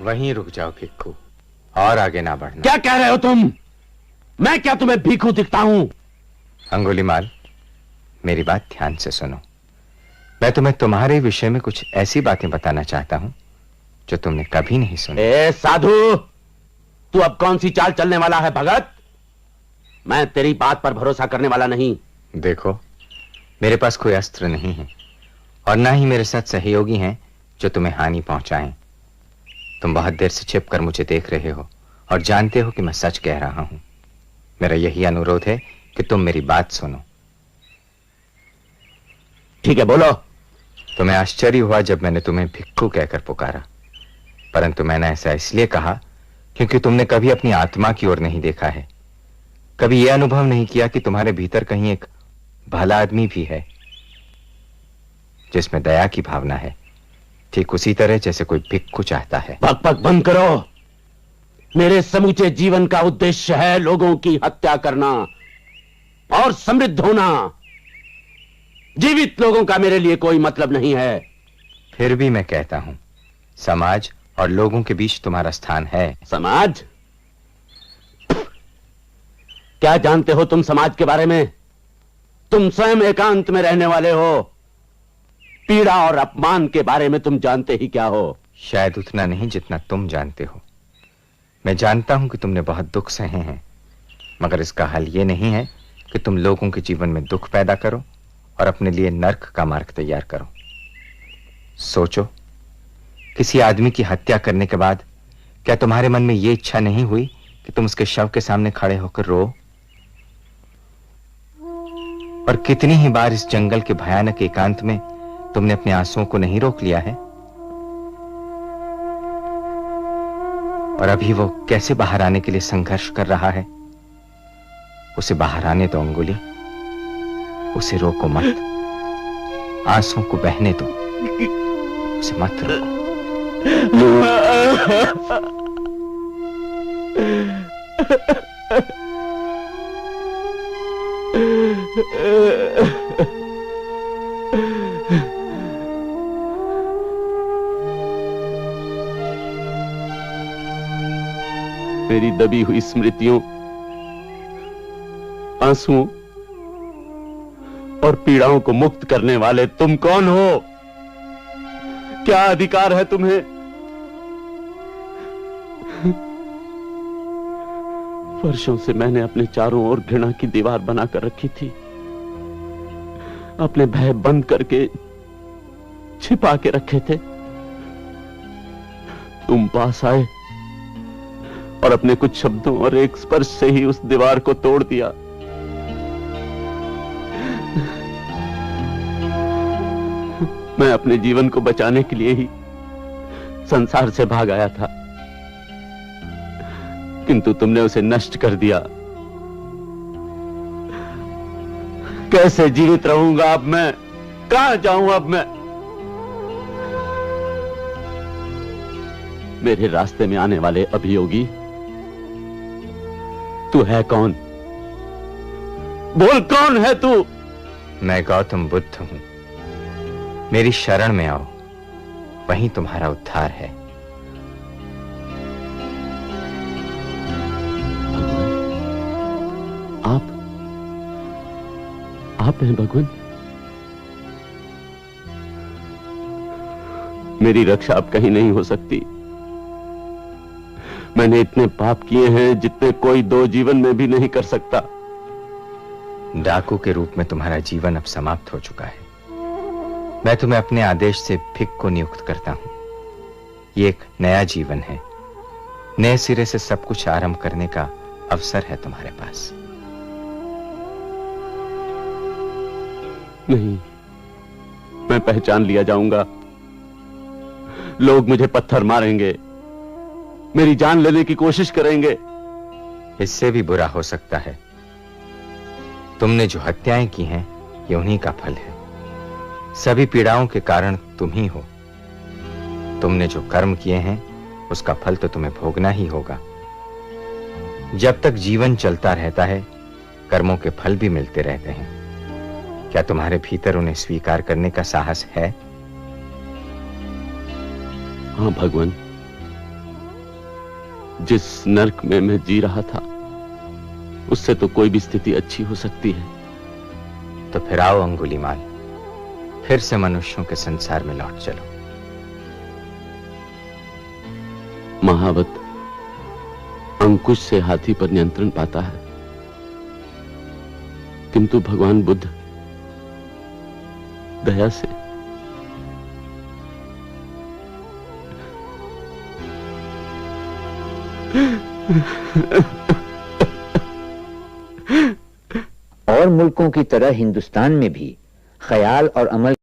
वहीं रुक जाओ भिक्खू, और आगे ना बढ़ना। क्या कह रहे हो तुम? मैं क्या तुम्हें भिक्खू दिखता हूं? अंगुलीमाल, मेरी बात ध्यान से सुनो। मैं तुम्हें तुम्हारे विषय में कुछ ऐसी बातें बताना चाहता हूं जो तुमने कभी नहीं सुनी। ए साधु, तू अब कौन सी चाल चलने वाला है भगत? मैं तेरी बात पर भरोसा करने वाला नहीं। देखो, मेरे पास कोई अस्त्र नहीं है और ना ही मेरे साथ सहयोगी हैं जो तुम्हें हानि पहुंचाएं। तुम बहुत देर से छिपकर मुझे देख रहे हो और जानते हो कि मैं सच कह रहा हूं। मेरा यही अनुरोध है कि तुम मेरी बात सुनो। ठीक है, बोलो। तुम्हें आश्चर्य हुआ जब मैंने तुम्हें भिक्खू कहकर पुकारा, परंतु मैंने ऐसा इसलिए कहा क्योंकि तुमने कभी अपनी आत्मा की ओर नहीं देखा है, कभी यह अनुभव नहीं किया कि तुम्हारे भीतर कहीं एक भला आदमी भी है जिसमें दया की भावना है, ठीक उसी तरह जैसे कोई भिक्खू चाहता है। पक पक बंद करो। मेरे समूचे जीवन का उद्देश्य है लोगों की हत्या करना और समृद्ध होना। जीवित लोगों का मेरे लिए कोई मतलब नहीं है। फिर भी मैं कहता हूं, समाज और लोगों के बीच तुम्हारा स्थान है। समाज? क्या जानते हो तुम समाज के बारे में? तुम स्वयं एकांत में रहने वाले हो। पीड़ा और अपमान के बारे में तुम जानते ही क्या हो? शायद उतना नहीं जितना तुम जानते हो। मैं जानता हूं कि तुमने बहुत दुख सहे हैं, मगर इसका हल यह नहीं है कि तुम लोगों के जीवन में दुख पैदा करो और अपने लिए नर्क का मार्ग तैयार करो। सोचो, किसी आदमी की हत्या करने के बाद क्या तुम्हारे मन में यह इच्छा नहीं हुई कि तुम उसके शव के सामने खड़े होकर रो? और कितनी ही बार इस जंगल के भयानक एकांत में तुमने अपने आंसुओं को नहीं रोक लिया है? और अभी वो कैसे बाहर आने के लिए संघर्ष कर रहा है? उसे बाहर आने दो अंगुली, उसे रोको मत। आंसुओं को बहने दो, उसे मत रोको। मेरी दबी हुई स्मृतियों, आंसुओं और पीड़ाओं को मुक्त करने वाले तुम कौन हो? क्या अधिकार है तुम्हें? वर्षों से मैंने अपने चारों ओर घृणा की दीवार बनाकर रखी थी, अपने भय बंद करके छिपा के रखे थे। तुम पास आए और अपने कुछ शब्दों और एक स्पर्श से ही उस दीवार को तोड़ दिया। मैं अपने जीवन को बचाने के लिए ही संसार से भाग आया था, किंतु तुमने उसे नष्ट कर दिया। कैसे जीवित रहूंगा अब मैं? कहां जाऊं अब मैं? मेरे रास्ते में आने वाले अभियोगी, तू है कौन? बोल, कौन है तू? मैं गौतम बुद्ध हूं। मेरी शरण में आओ, वहीं तुम्हारा उद्धार है। आप हैं भगवान? मेरी रक्षा अब कहीं नहीं हो सकती। मैंने इतने पाप किए हैं जितने कोई दो जीवन में भी नहीं कर सकता। डाकू के रूप में तुम्हारा जीवन अब समाप्त हो चुका है। मैं तुम्हें अपने आदेश से भिक्ख को नियुक्त करता हूं। ये एक नया जीवन है, नए सिरे से सब कुछ आरंभ करने का अवसर है तुम्हारे पास। नहीं, मैं पहचान लिया जाऊंगा। लोग मुझे पत्थर मारेंगे, मेरी जान लेने की कोशिश करेंगे। इससे भी बुरा हो सकता है। तुमने जो हत्याएं की हैं, ये उन्हीं का फल है। सभी पीड़ाओं के कारण तुम ही हो। तुमने जो कर्म किए हैं, उसका फल तो तुम्हें भोगना ही होगा। जब तक जीवन चलता रहता है, कर्मों के फल भी मिलते रहते हैं। क्या तुम्हारे भीतर उन्हें स्वीकार करने का साहस है? हाँ भगवान, जिस नर्क में मैं जी रहा था उससे तो कोई भी स्थिति अच्छी हो सकती है। तो फिर आओ अंगुलीमाल, फिर से मनुष्यों के संसार में लौट चलो। महावत अंकुश से हाथी पर नियंत्रण पाता है, किंतु भगवान बुद्ध दया से और मुल्कों की तरह हिंदुस्तान में भी ख्याल और अमल